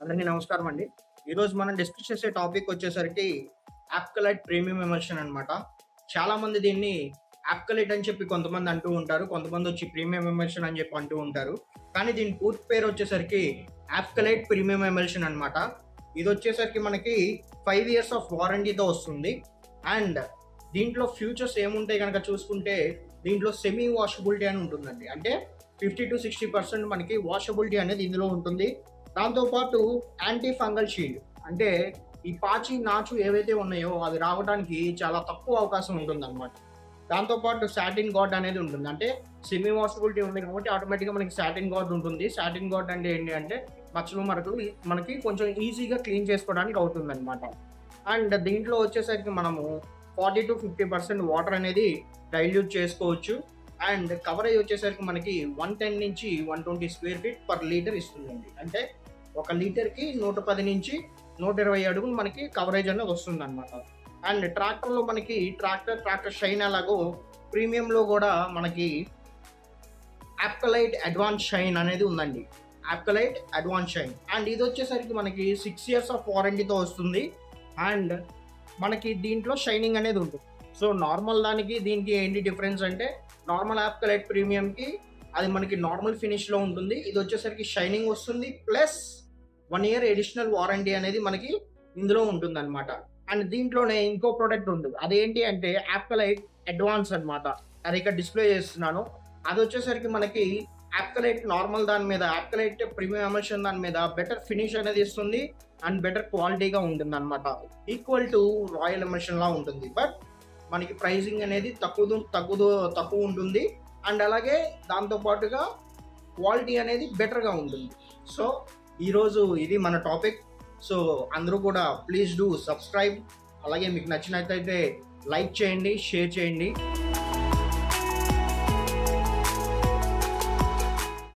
అందరికీ నమస్కారం అండి. ఈరోజు మనం డిస్కస్ చేసే టాపిక్ వచ్చేసరికి యాప్కలైట్ ప్రీమియం ఎమల్షన్ అనమాట. చాలామంది దీన్ని యాప్కలైట్ అని చెప్పి కొంతమంది అంటూ ఉంటారు. కొంతమంది వచ్చి ప్రీమియం ఎమల్షన్ అని చెప్పి అంటూ ఉంటారు. కానీ దీని పూర్తి పేరు వచ్చేసరికి యాప్కలైట్ ప్రీమియం ఎమల్షన్ అనమాట. ఇది వచ్చేసరికి మనకి 5 ఇయర్స్ ఆఫ్ వారంటీతో వస్తుంది. అండ్ దీంట్లో ఫ్యూచర్స్ ఏముంటాయి కనుక చూసుకుంటే దీంట్లో సెమీ వాషబిలిటీ అని ఉంటుందండి. అంటే 50-60% మనకి వాషబిలిటీ అనేది ఇందులో ఉంటుంది. దాంతోపాటు యాంటీ ఫంగల్ షీల్డ్, అంటే ఈ పాచి నాచు ఏవైతే ఉన్నాయో అవి రావడానికి చాలా తక్కువ అవకాశం ఉంటుందన్నమాట. దాంతోపాటు సాటిన్ గార్డ్ అనేది ఉంటుంది. అంటే సెమీ వాషబిలిటీ ఉంది కాబట్టి ఆటోమేటిక్గా మనకి సాటిన్ గార్డ్ ఉంటుంది. సాటిన్ గార్డ్ అంటే ఏంటి అంటే మచ్చలు మరకలు మనకి కొంచెం ఈజీగా క్లీన్ చేసుకోవడానికి అవుతుందన్నమాట. అండ్ దీంట్లో వచ్చేసరికి మనము 40-50% వాటర్ అనేది డైల్యూట్ చేసుకోవచ్చు. అండ్ కవరేజ్ వచ్చేసరికి మనకి 110 నుంచి 120 స్క్వేర్ ఫీట్ పర్ లీటర్ ఇస్తుందండి. అంటే ఒక లీటర్కి 110 నుంచి 120 అడుగులు మనకి కవరేజ్ అనేది వస్తుంది అనమాట. అండ్ ట్రాక్టర్లో మనకి ట్రాక్టర్ షైన్ ఎలాగో ప్రీమియంలో కూడా మనకి యాప్కలైట్ అడ్వాన్స్ షైన్ అనేది ఉందండి. యాప్కలైట్ అడ్వాన్స్ షైన్ అండ్ ఇది వచ్చేసరికి మనకి 6 ఇయర్స్ ఆఫ్ వారంటీతో వస్తుంది. అండ్ మనకి దీంట్లో షైనింగ్ అనేది ఉంటుంది. సో నార్మల్ దానికి దీనికి ఏంటి డిఫరెన్స్ అంటే నార్మల్ యాప్కలైట్ ప్రీమియంకి అది మనకి నార్మల్ ఫినిష్లో ఉంటుంది. ఇది వచ్చేసరికి షైనింగ్ వస్తుంది, ప్లస్ 1 ఇయర్ ఎడిషనల్ వారంటీ అనేది మనకి ఇందులో ఉంటుంది అనమాట. అండ్ దీంట్లోనే ఇంకో ప్రోడక్ట్ ఉంది, అదేంటి అంటే యాప్కలైట్ అడ్వాన్స్ అనమాట. అది ఇక్కడ డిస్ప్లే చేస్తున్నాను. అది వచ్చేసరికి మనకి యాప్కలైట్ నార్మల్ దాని మీద, యాప్కలైట్ ప్రీమియం ఎమల్షన్ దాని మీద బెటర్ ఫినిష్ అనేది ఇస్తుంది అండ్ బెటర్ క్వాలిటీగా ఉంటుంది అనమాట. ఈక్వల్ టు రాయల్ ఎమల్షన్ లా ఉంటుంది. బట్ మనకి ప్రైజింగ్ అనేది తక్కువ ఉంటుంది. అండ్ అలాగే దాంతోపాటుగా క్వాలిటీ అనేది బెటర్గా ఉంటుంది. సో ఈరోజు ఇది మన టాపిక్. సో అందరూ కూడా ప్లీజ్ డూ సబ్స్క్రైబ్. అలాగే మీకు నచ్చినట్లయితే లైక్ చేయండి, షేర్ చేయండి.